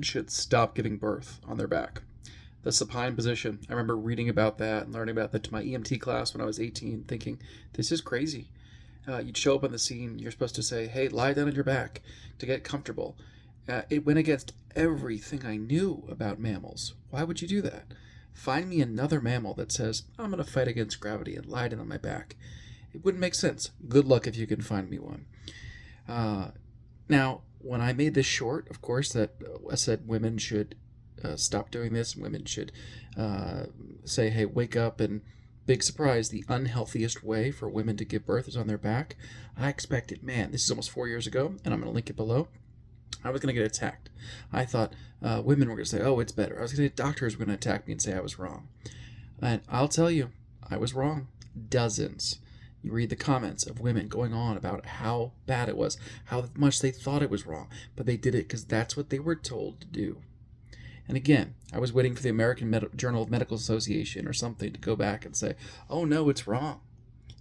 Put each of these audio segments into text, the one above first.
should stop giving birth on their back. The supine position. I remember reading about that and learning about that to my EMT class when I was 18, thinking, this is crazy. You'd show up on the scene, you're supposed to say, hey, lie down on your back to get comfortable. It went against everything I knew about mammals. Why would you do that? Find me another mammal that says, I'm going to fight against gravity and lie down on my back. It wouldn't make sense. Good luck if you can find me one. Now, when I made this short, of course, that I said women should stop doing this. Women should say, hey, wake up, and big surprise, the unhealthiest way for women to give birth is on their back. I expected, man, this is almost 4 years ago, and I'm going to link it below. I was going to get attacked. I thought women were going to say, oh, it's better. I was going to get doctors were going to attack me and say I was wrong. And I'll tell you, I was wrong. Dozens. You read the comments of women going on about how bad it was, how much they thought it was wrong, but they did it because that's what they were told to do. And again, I was waiting for the American Journal of Medical Association or something to go back and say, oh no, it's wrong.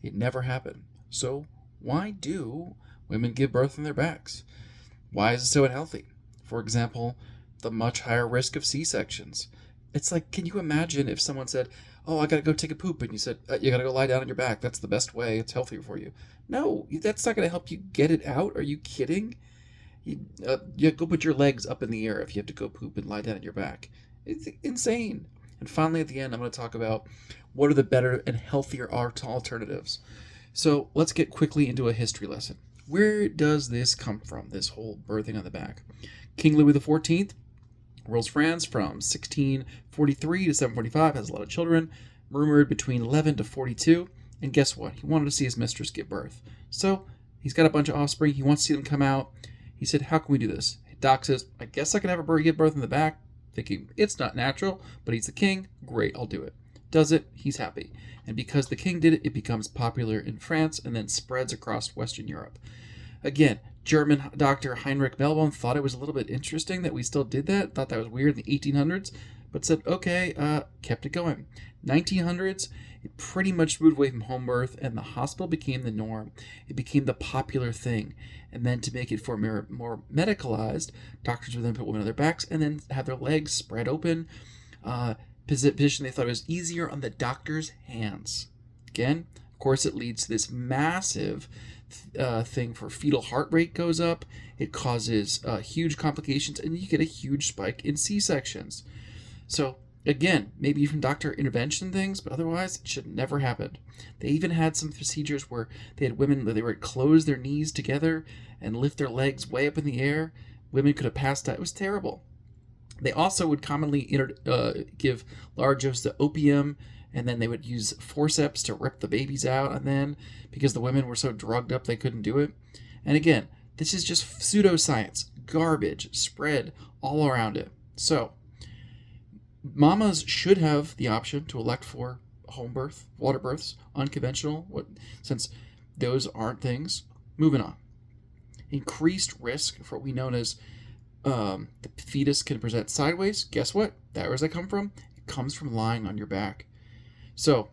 It never happened. So why do women give birth on their backs? Why is it so unhealthy? For example, the much higher risk of C-sections. It's like, can you imagine if someone said, oh, I gotta go take a poop, and you said, you gotta go lie down on your back. That's the best way. It's healthier for you. No, that's not gonna help you get it out. Are you kidding? You go put your legs up in the air if you have to go poop and lie down on your back. It's insane. And finally, at the end, I'm going to talk about what are the better and healthier alternatives. So let's get quickly into a history lesson. Where does this come from, this whole birthing on the back? King Louis XIV rules France from 1643 to 745, has a lot of children, rumored between 11 to 42. And guess what? He wanted to see his mistress give birth. So he's got a bunch of offspring. He wants to see them come out. He said, how can we do this? Doc says, I guess I can have a bird give birth in the back. Thinking, it's not natural, but he's the king. Great, I'll do it. Does it, he's happy. And because the king did it, it becomes popular in France and then spreads across Western Europe. Again, German doctor Heinrich Melbourne thought it was a little bit interesting that we still did that. Thought that was weird in the 1800s, but said, okay, kept it going. 1900s, it pretty much moved away from home birth, and the hospital became the norm. It became the popular thing. And then to make it for more medicalized, doctors would then put women on their backs and then have their legs spread open. Position they thought was easier on the doctor's hands. Again, of course, it leads to this massive thing for fetal heart rate goes up. It causes huge complications, and you get a huge spike in C-sections. So again, maybe from doctor intervention things, but otherwise it should never happen. They even had some procedures where they had women that they would close their knees together and lift their legs way up in the air. Women could have passed out. It was terrible. They also would commonly give large doses of opium, and then they would use forceps to rip the babies out, and then because the women were so drugged up they couldn't do it. And again, this is just pseudoscience, garbage spread all around it. So mamas should have the option to elect for home birth, water births, unconventional, since those aren't things. Moving on. Increased risk for what we know as the fetus can present sideways. Guess what? Where does that come from? It comes from lying on your back. So,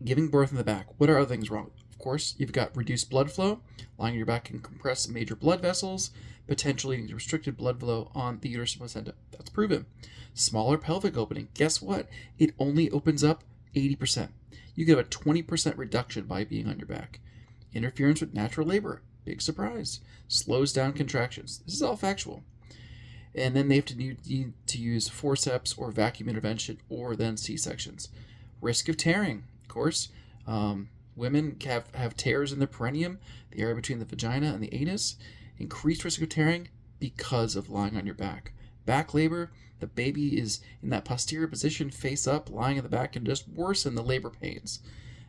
giving birth in the back, what are other things wrong? Of course, you've got reduced blood flow. Lying on your back can compress major blood vessels, potentially restricted blood flow on the uterus and placenta. That's proven. Smaller pelvic opening. Guess what? It only opens up 80%. You get a 20% reduction by being on your back. Interference with natural labor. Big surprise. Slows down contractions. This is all factual. And then they have to need to use forceps or vacuum intervention or then C-sections. Risk of tearing, of course. Women have tears in the perineum, the area between the vagina and the anus. Increased risk of tearing because of lying on your back. Back labor, the baby is in that posterior position, face up, lying on the back, can just worsen the labor pains.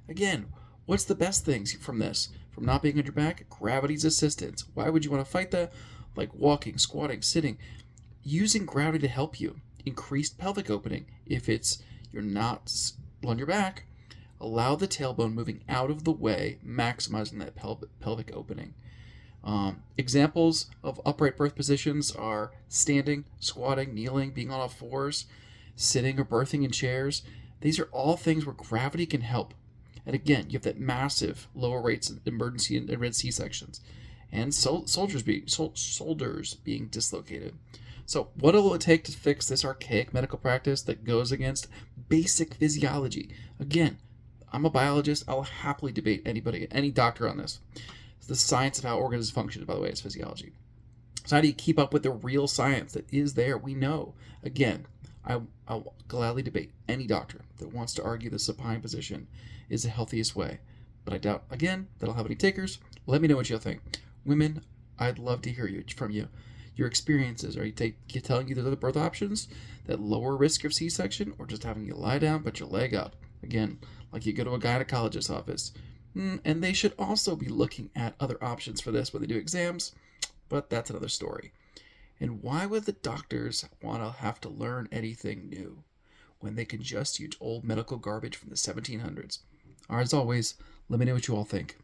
Again, what's the best things from this? From not being on your back? Gravity's assistance. Why would you want to fight that? Like walking, squatting, sitting. Using gravity to help you. Increased pelvic opening. If you're not on your back, allow the tailbone moving out of the way, maximizing that pelvic opening. Examples of upright birth positions are standing, squatting, kneeling, being on all fours, sitting or birthing in chairs. These are all things where gravity can help. And again, you have that massive lower rates of emergency and red C-sections, and shoulders being dislocated. So, what will it take to fix this archaic medical practice that goes against basic physiology? Again, I'm a biologist. I'll happily debate any doctor on this. It's the science of how organisms function, by the way, is physiology. So, how do you keep up with the real science that is there? We know. Again, I'll gladly debate any doctor that wants to argue the supine position is the healthiest way. But I doubt, again, that I'll have any takers. Let me know what you'll think. Women, I'd love to hear from you. Your experiences. Are you telling you there's other birth options that lower risk of C-section, or just having you lie down, put your leg up? Again, like you go to a gynecologist's office. And they should also be looking at other options for this when they do exams, but that's another story. And why would the doctors want to have to learn anything new when they can just use old medical garbage from the 1700s? As always, let me know what you all think.